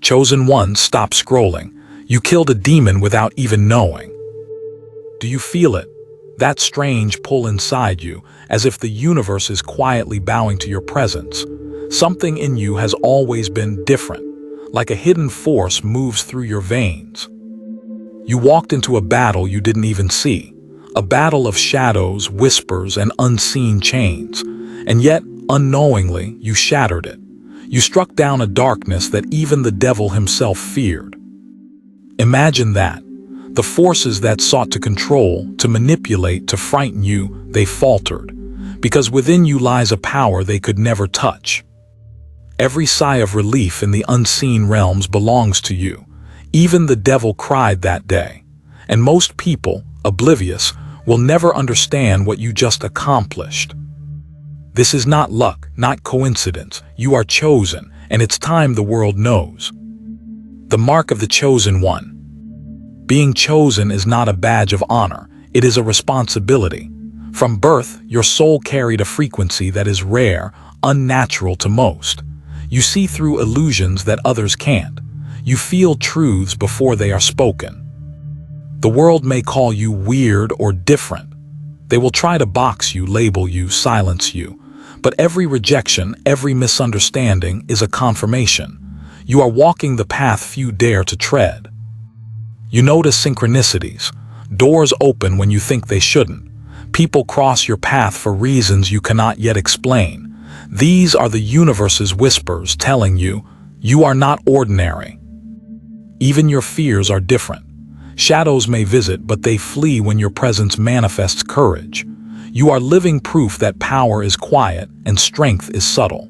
Chosen one, stop scrolling. You killed a demon without even knowing. Do you feel it? That strange pull inside you, as if the universe is quietly bowing to your presence. Something in you has always been different, like a hidden force moves through your veins. You walked into a battle you didn't even see, a battle of shadows, whispers, and unseen chains, and yet, unknowingly, you shattered it. You struck down a darkness that even the devil himself feared. Imagine that. The forces that sought to control, to manipulate, to frighten you, they faltered, because within you lies a power they could never touch. Every sigh of relief in the unseen realms belongs to you. Even the devil cried that day. And most people, oblivious, will never understand what you just accomplished. This is not luck, not coincidence. You are chosen, and it's time the world knows. The mark of the chosen one. Being chosen is not a badge of honor, it is a responsibility. From birth, your soul carried a frequency that is rare, unnatural to most. You see through illusions that others can't. You feel truths before they are spoken. The world may call you weird or different. They will try to box you, label you, silence you. But every rejection, every misunderstanding is a confirmation. You are walking the path few dare to tread. You notice synchronicities. Doors open when you think they shouldn't. People cross your path for reasons you cannot yet explain. These are the universe's whispers telling you, you are not ordinary. Even your fears are different. Shadows may visit, but they flee when your presence manifests courage. You are living proof that power is quiet and strength is subtle.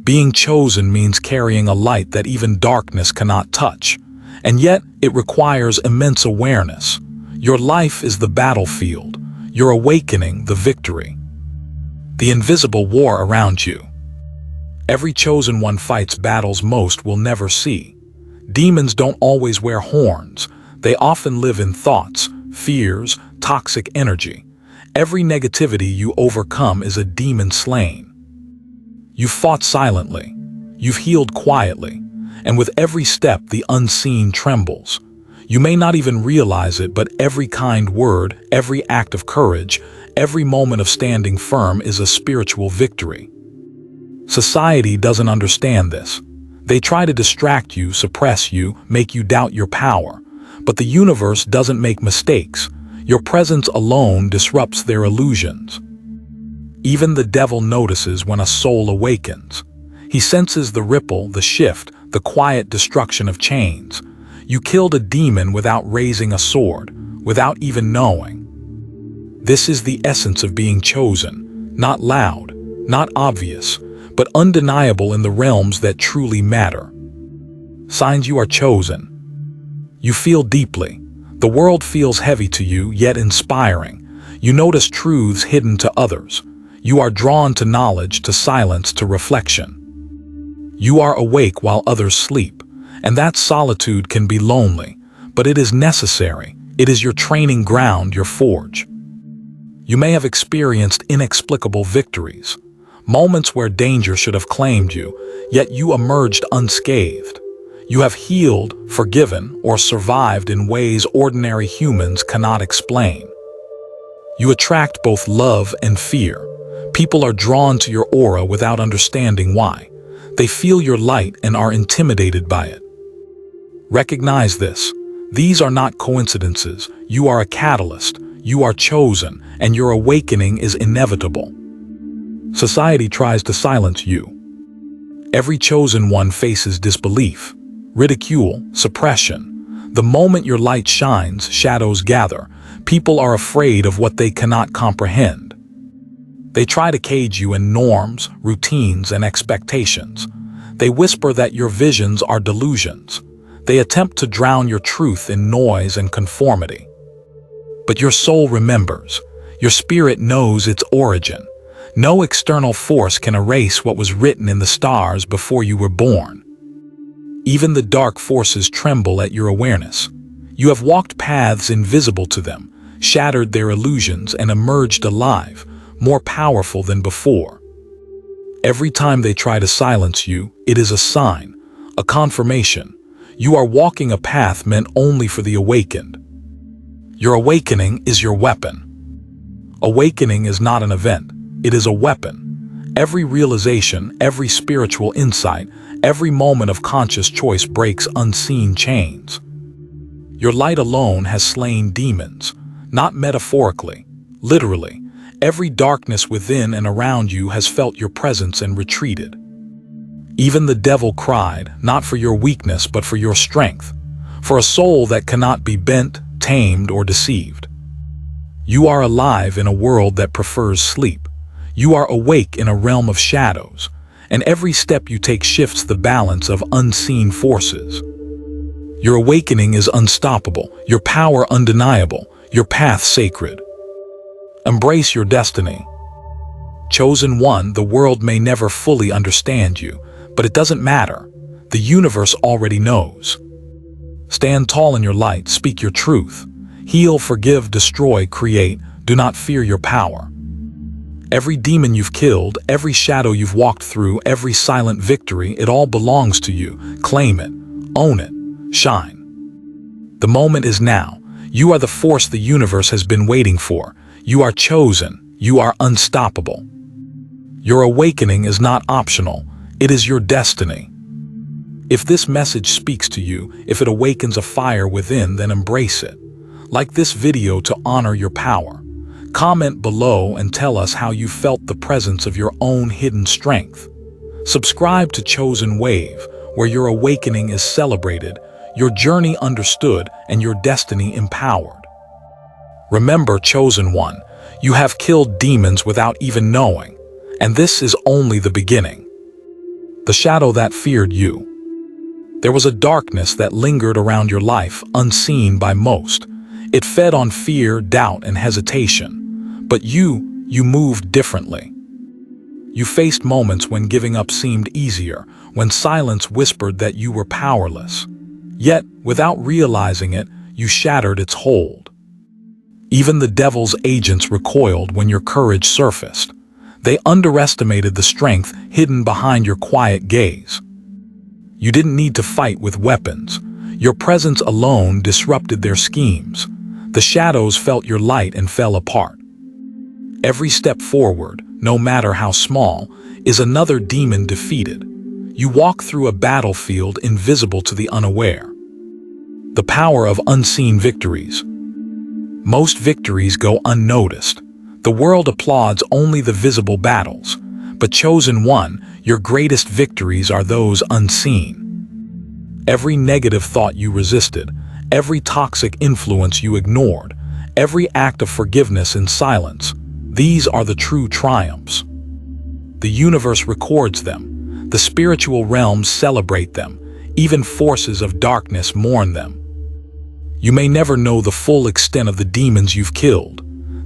Being chosen means carrying a light that even darkness cannot touch. And yet, it requires immense awareness. Your life is the battlefield, your awakening the victory. The invisible war around you. Every chosen one fights battles most will never see. Demons don't always wear horns. They often live in thoughts, fears, toxic energy. Every negativity you overcome is a demon slain. You've fought silently. You've healed quietly. And with every step, the unseen trembles. You may not even realize it, but every kind word, every act of courage, every moment of standing firm is a spiritual victory. Society doesn't understand this. They try to distract you, suppress you, make you doubt your power. But the universe doesn't make mistakes. Your presence alone disrupts their illusions. Even the devil notices when a soul awakens. He senses the ripple, the shift, the quiet destruction of chains. You killed a demon without raising a sword, without even knowing. This is the essence of being chosen, not loud, not obvious, but undeniable in the realms that truly matter. Signs you are chosen. You feel deeply. The world feels heavy to you, yet inspiring. You notice truths hidden to others. You are drawn to knowledge, to silence, to reflection. You are awake while others sleep, and that solitude can be lonely, but it is necessary. It is your training ground, your forge. You may have experienced inexplicable victories, moments where danger should have claimed you, yet you emerged unscathed. You have healed, forgiven, or survived in ways ordinary humans cannot explain. You attract both love and fear. People are drawn to your aura without understanding why. They feel your light and are intimidated by it. Recognize this. These are not coincidences. You are a catalyst. You are chosen, and your awakening is inevitable. Society tries to silence you. Every chosen one faces disbelief, ridicule, suppression. The moment your light shines, shadows gather. People are afraid of what they cannot comprehend. They try to cage you in norms, routines, and expectations. They whisper that your visions are delusions. They attempt to drown your truth in noise and conformity. But your soul remembers. Your spirit knows its origin. No external force can erase what was written in the stars before you were born. Even the dark forces tremble at your awareness. You have walked paths invisible to them, shattered their illusions, and emerged alive, more powerful than before. Every time they try to silence you, it is a sign, a confirmation. You are walking a path meant only for the awakened. Your awakening is your weapon. Awakening is not an event, it is a weapon. Every realization, every spiritual insight, every moment of conscious choice breaks unseen chains. Your light alone has slain demons, not metaphorically, literally. Every darkness within and around you has felt your presence and retreated. Even the devil cried, not for your weakness but for your strength, for a soul that cannot be bent, tamed, or deceived. You are alive in a world that prefers sleep. You are awake in a realm of shadows, and every step you take shifts the balance of unseen forces. Your awakening is unstoppable, your power undeniable, your path sacred. Embrace your destiny. Chosen one, the world may never fully understand you, but it doesn't matter. The universe already knows. Stand tall in your light, speak your truth. Heal, forgive, destroy, create. Do not fear your power. Every demon you've killed, every shadow you've walked through, every silent victory, it all belongs to you. Claim it, own it, shine. The moment is now. You are the force the universe has been waiting for. You are chosen. You are unstoppable. Your awakening is not optional. It is your destiny. If this message speaks to you, if it awakens a fire within, then embrace it. Like this video to honor your power. Comment below and tell us how you felt the presence of your own hidden strength. Subscribe to Chosen Wave, where your awakening is celebrated, your journey understood, and your destiny empowered. Remember, Chosen One, you have killed demons without even knowing, and this is only the beginning. The shadow that feared you. There was a darkness that lingered around your life, unseen by most. It fed on fear, doubt, and hesitation. But you moved differently. You faced moments when giving up seemed easier, when silence whispered that you were powerless. Yet, without realizing it, you shattered its hold. Even the devil's agents recoiled when your courage surfaced. They underestimated the strength hidden behind your quiet gaze. You didn't need to fight with weapons. Your presence alone disrupted their schemes. The shadows felt your light and fell apart. Every step forward, no matter how small, is another demon defeated. You walk through a battlefield invisible to the unaware. The power of unseen victories. Most victories go unnoticed. The world applauds only the visible battles. But Chosen One, your greatest victories are those unseen. Every negative thought you resisted, every toxic influence you ignored, every act of forgiveness in silence, these are the true triumphs. The universe records them. The spiritual realms celebrate them. Even forces of darkness mourn them. You may never know the full extent of the demons you've killed.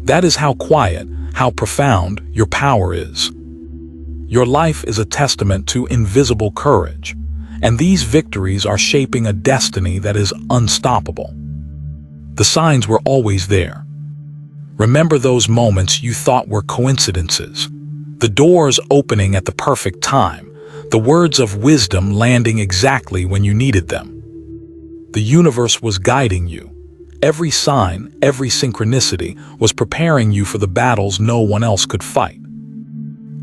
That is how quiet, how profound your power is. Your life is a testament to invisible courage, and these victories are shaping a destiny that is unstoppable. The signs were always there. Remember those moments you thought were coincidences. The doors opening at the perfect time, the words of wisdom landing exactly when you needed them. The universe was guiding you. Every sign, every synchronicity was preparing you for the battles no one else could fight.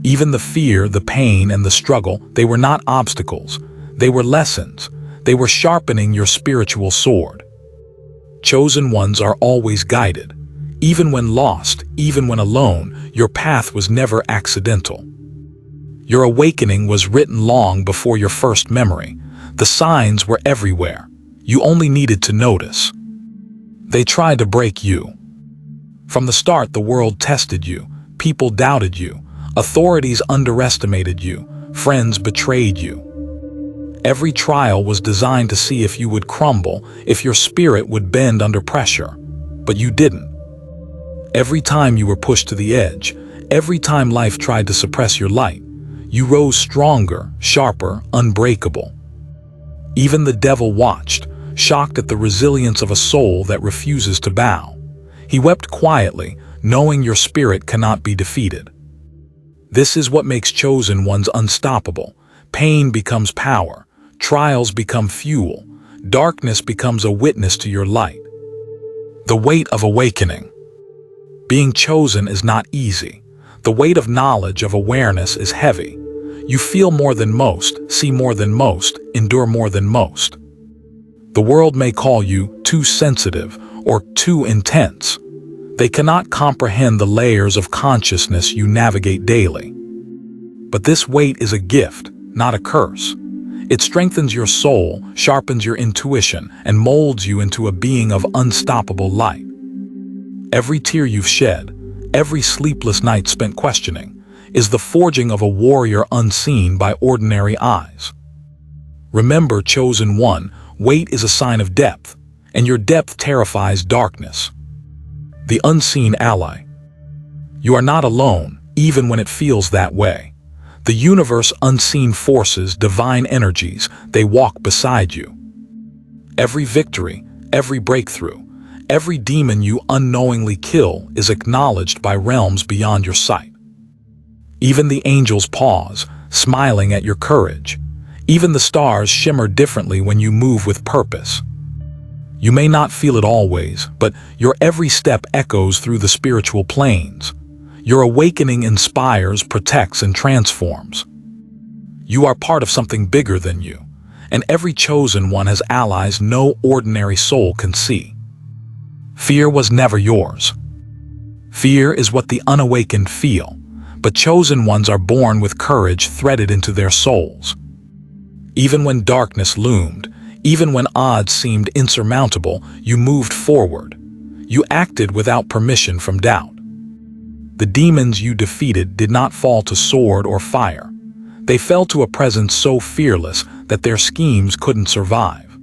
Even the fear, the pain, and the struggle, they were not obstacles. They were lessons. They were sharpening your spiritual sword. Chosen ones are always guided. Even when lost, even when alone, your path was never accidental. Your awakening was written long before your first memory. The signs were everywhere. You only needed to notice. They tried to break you. From the start, the world tested you. People doubted you. Authorities underestimated you. Friends betrayed you. Every trial was designed to see if you would crumble, if your spirit would bend under pressure. But you didn't. Every time you were pushed to the edge, every time life tried to suppress your light, you rose stronger, sharper, unbreakable. Even the devil watched, shocked at the resilience of a soul that refuses to bow. He wept quietly, knowing your spirit cannot be defeated. This is what makes chosen ones unstoppable. Pain becomes power. Trials become fuel. Darkness becomes a witness to your light. The weight of awakening. Being chosen is not easy. The weight of knowledge, of awareness, is heavy. You feel more than most, see more than most, endure more than most. The world may call you too sensitive or too intense. They cannot comprehend the layers of consciousness you navigate daily. But this weight is a gift, not a curse. It strengthens your soul, sharpens your intuition, and molds you into a being of unstoppable light. Every tear you've shed, every sleepless night spent questioning, is the forging of a warrior unseen by ordinary eyes. Remember, chosen one, weight is a sign of depth, and your depth terrifies darkness. The unseen ally. You are not alone, even when it feels that way. The universe, unseen forces, divine energies, they walk beside you. Every victory, every breakthrough, every demon you unknowingly kill is acknowledged by realms beyond your sight. Even the angels pause, smiling at your courage. Even the stars shimmer differently when you move with purpose. You may not feel it always, but your every step echoes through the spiritual planes. Your awakening inspires, protects, and transforms. You are part of something bigger than you, and every chosen one has allies no ordinary soul can see. Fear was never yours. Fear is what the unawakened feel, but chosen ones are born with courage threaded into their souls. Even when darkness loomed, even when odds seemed insurmountable, you moved forward. You acted without permission from doubt. The demons you defeated did not fall to sword or fire. They fell to a presence so fearless that their schemes couldn't survive.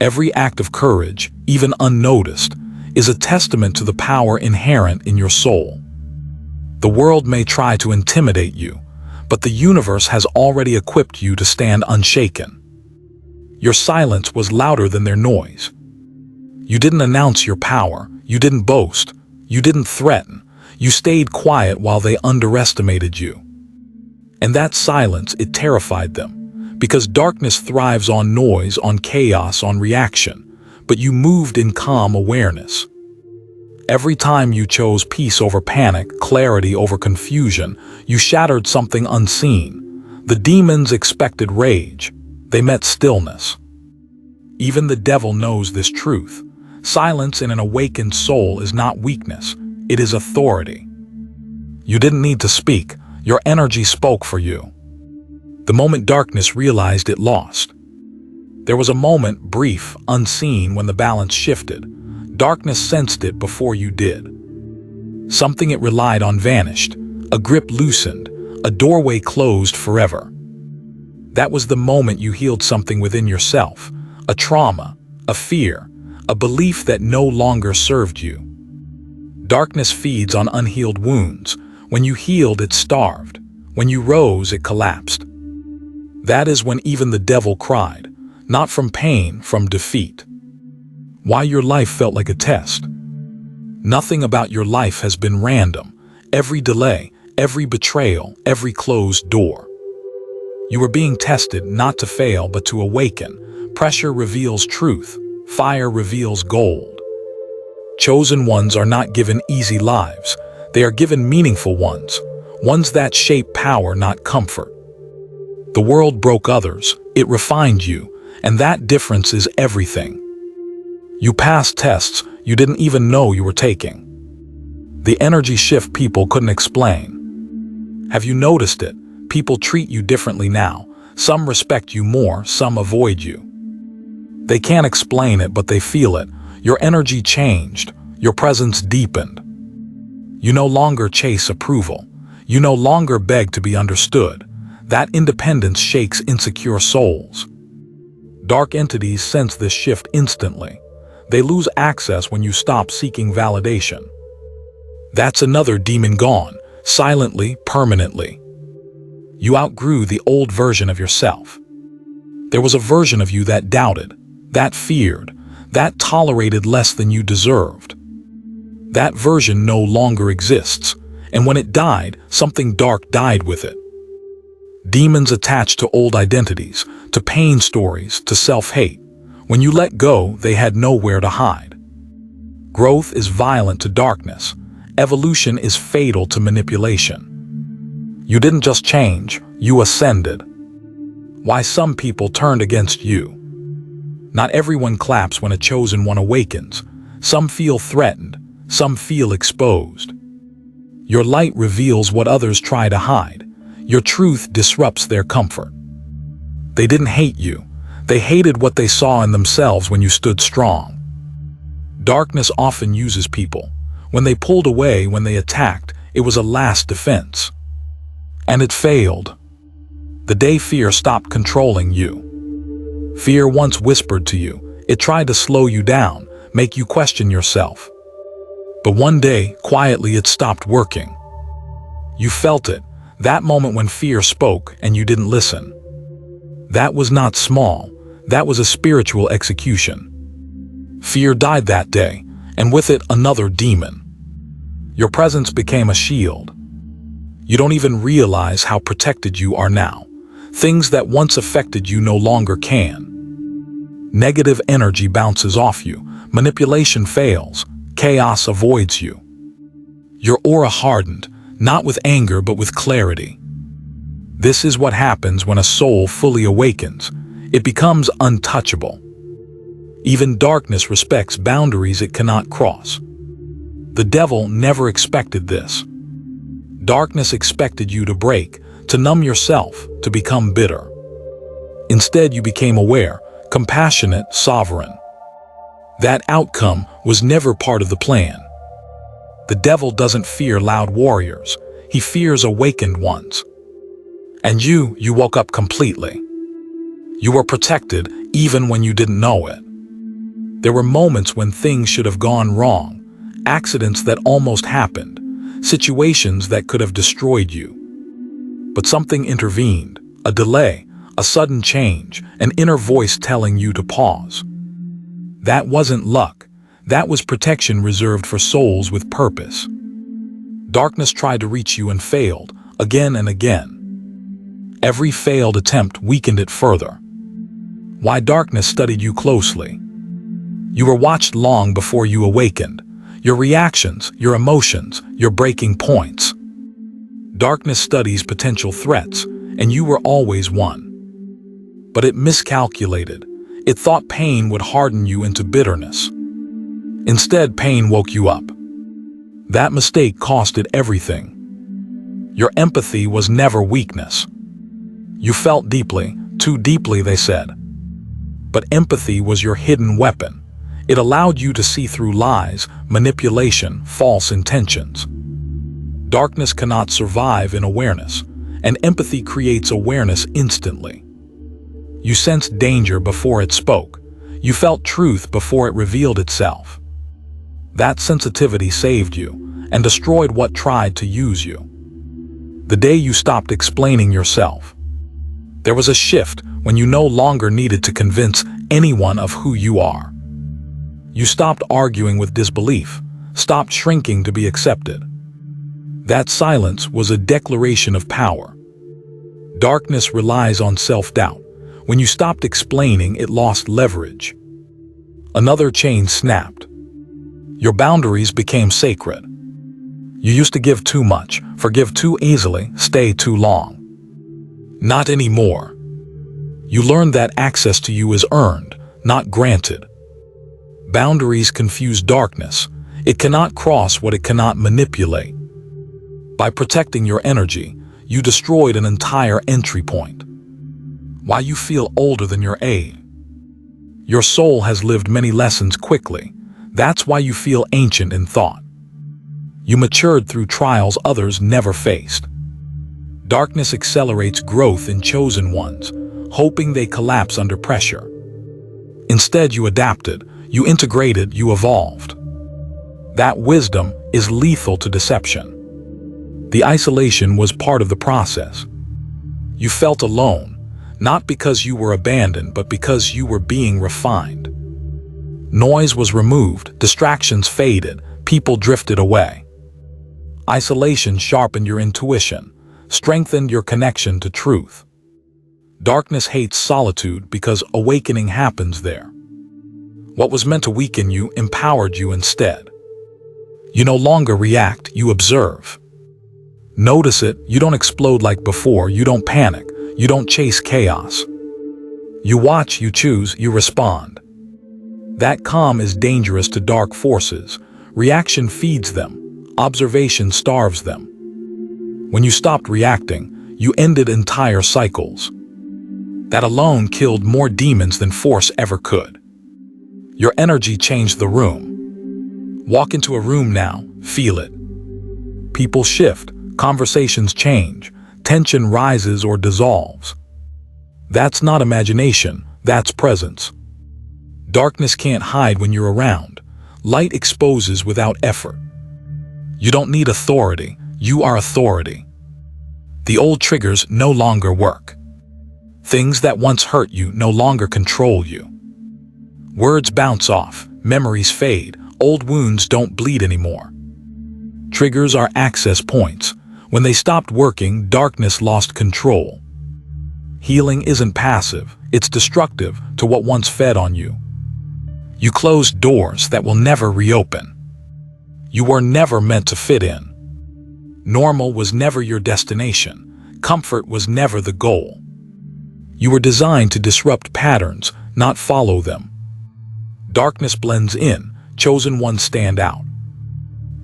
Every act of courage, even unnoticed, is a testament to the power inherent in your soul. The world may try to intimidate you, but the universe has already equipped you to stand unshaken. Your silence was louder than their noise. You didn't announce your power, you didn't boast, you didn't threaten. You stayed quiet while they underestimated you. And that silence, it terrified them, because darkness thrives on noise, on chaos, on reaction, but you moved in calm awareness. Every time you chose peace over panic, clarity over confusion, you shattered something unseen. The demons expected rage. They met stillness. Even the devil knows this truth. Silence in an awakened soul is not weakness. It is authority. You didn't need to speak. Your energy spoke for you. The moment darkness realized it lost. There was a moment, brief, unseen, when the balance shifted. Darkness sensed it before you did. Something it relied on vanished. A grip loosened. A doorway closed forever. That was the moment you healed something within yourself. A trauma, a fear, a belief that no longer served you. Darkness feeds on unhealed wounds. When you healed, it starved. When you rose, it collapsed. That is when even the devil cried, not from pain, from defeat. Why your life felt like a test. Nothing about your life has been random. Every delay, every betrayal, every closed door. You were being tested not to fail but to awaken. Pressure reveals truth. Fire reveals gold. Chosen ones are not given easy lives. They are given meaningful ones. Ones that shape power, not comfort. The world broke others. It refined you. And that difference is everything. You passed tests you didn't even know you were taking. The energy shift people couldn't explain. Have you noticed it? People treat you differently now. Some respect you more, some avoid you. They can't explain it, but they feel it. Your energy changed. Your presence deepened. You no longer chase approval. You no longer beg to be understood. That independence shakes insecure souls. Dark entities sense this shift instantly. They lose access when you stop seeking validation. That's another demon gone, silently, permanently. You outgrew the old version of yourself. There was a version of you that doubted, that feared, that tolerated less than you deserved. That version no longer exists, and when it died, something dark died with it. Demons attached to old identities, to pain stories, to self-hate. When you let go, they had nowhere to hide. Growth is violent to darkness. Evolution is fatal to manipulation. You didn't just change, you ascended. Why some people turned against you. Not everyone claps when a chosen one awakens. Some feel threatened, some feel exposed. Your light reveals what others try to hide. Your truth disrupts their comfort. They didn't hate you. They hated what they saw in themselves when you stood strong. Darkness often uses people. When they pulled away, when they attacked, it was a last defense. And it failed. The day fear stopped controlling you. Fear once whispered to you. It tried to slow you down, make you question yourself. But one day, quietly, it stopped working. You felt it, that moment when fear spoke and you didn't listen. That was not small, that was a spiritual execution. Fear died that day, and with it another demon. Your presence became a shield. You don't even realize how protected you are now. Things that once affected you no longer can. Negative energy bounces off you, manipulation fails, chaos avoids you. Your aura hardened, not with anger but with clarity. This is what happens when a soul fully awakens. It becomes untouchable. Even darkness respects boundaries it cannot cross. The devil never expected this. Darkness expected you to break, to numb yourself, to become bitter. Instead, you became aware, compassionate, sovereign. That outcome was never part of the plan. The devil doesn't fear loud warriors. He fears awakened ones. And you woke up completely. You were protected even when you didn't know it. There were moments when things should have gone wrong, accidents that almost happened, situations that could have destroyed you. But something intervened, a delay, a sudden change, an inner voice telling you to pause. That wasn't luck. That was protection reserved for souls with purpose. Darkness tried to reach you and failed, again and again. Every failed attempt weakened it further. Why darkness studied you closely. You were watched long before you awakened. Your reactions, your emotions, your breaking points. Darkness studies potential threats, and you were always one. But it miscalculated. It thought pain would harden you into bitterness. Instead, pain woke you up. That mistake cost it everything. Your empathy was never weakness. You felt deeply, too deeply, they said. But empathy was your hidden weapon. It allowed you to see through lies, manipulation, false intentions. Darkness cannot survive in awareness, and empathy creates awareness instantly. You sensed danger before it spoke. You felt truth before it revealed itself. That sensitivity saved you and destroyed what tried to use you. The day you stopped explaining yourself. There was a shift when you no longer needed to convince anyone of who you are. You stopped arguing with disbelief, stopped shrinking to be accepted. That silence was a declaration of power. Darkness relies on self-doubt. When you stopped explaining, it lost leverage. Another chain snapped. Your boundaries became sacred. You used to give too much, forgive too easily, stay too long. Not anymore. You learned that access to you is earned, not granted. Boundaries confuse darkness. It cannot cross what it cannot manipulate. By protecting your energy, you destroyed an entire entry point. Why you feel older than your age. Your soul has lived many lessons quickly. That's why you feel ancient in thought. You matured through trials others never faced. Darkness accelerates growth in chosen ones, hoping they collapse under pressure. Instead, you adapted, you integrated, you evolved. That wisdom is lethal to deception. The isolation was part of the process. You felt alone, not because you were abandoned, but because you were being refined. Noise was removed, distractions faded, people drifted away. Isolation sharpened your intuition. strengthened your connection to truth. Darkness hates solitude because awakening happens there. What was meant to weaken you empowered you instead. You no longer react, you observe. Notice it, you don't explode like before, you don't panic, you don't chase chaos. You watch, you choose, you respond. That calm is dangerous to dark forces. Reaction feeds them, observation starves them. When you stopped reacting, you ended entire cycles. That alone killed more demons than force ever could. Your energy changed the room. Walk into a room now, feel it. People shift, conversations change, tension rises or dissolves. That's not imagination, that's presence. Darkness can't hide when you're around. Light exposes without effort. You don't need authority, you are authority. The old triggers no longer work. Things that once hurt you no longer control you. Words bounce off, memories fade, old wounds don't bleed anymore. Triggers are access points. When they stopped working, darkness lost control. Healing isn't passive, it's destructive to what once fed on you. You closed doors that will never reopen. You were never meant to fit in. Normal was never your destination. Comfort was never the goal. You were designed to disrupt patterns, not follow them. Darkness blends in, chosen ones stand out.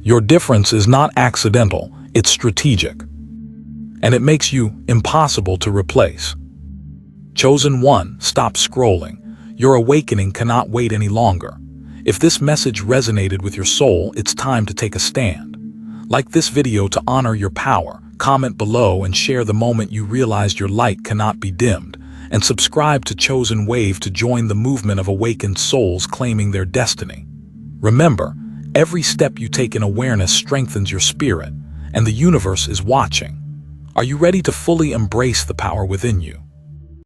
Your difference is not accidental, it's strategic. And it makes you impossible to replace. Chosen one, stop scrolling. Your awakening cannot wait any longer. If this message resonated with your soul, it's time to take a stand. Like this video to honor your power, comment below and share the moment you realized your light cannot be dimmed, and subscribe to Chosen Wave to join the movement of awakened souls claiming their destiny. Remember, every step you take in awareness strengthens your spirit, and the universe is watching. Are you ready to fully embrace the power within you?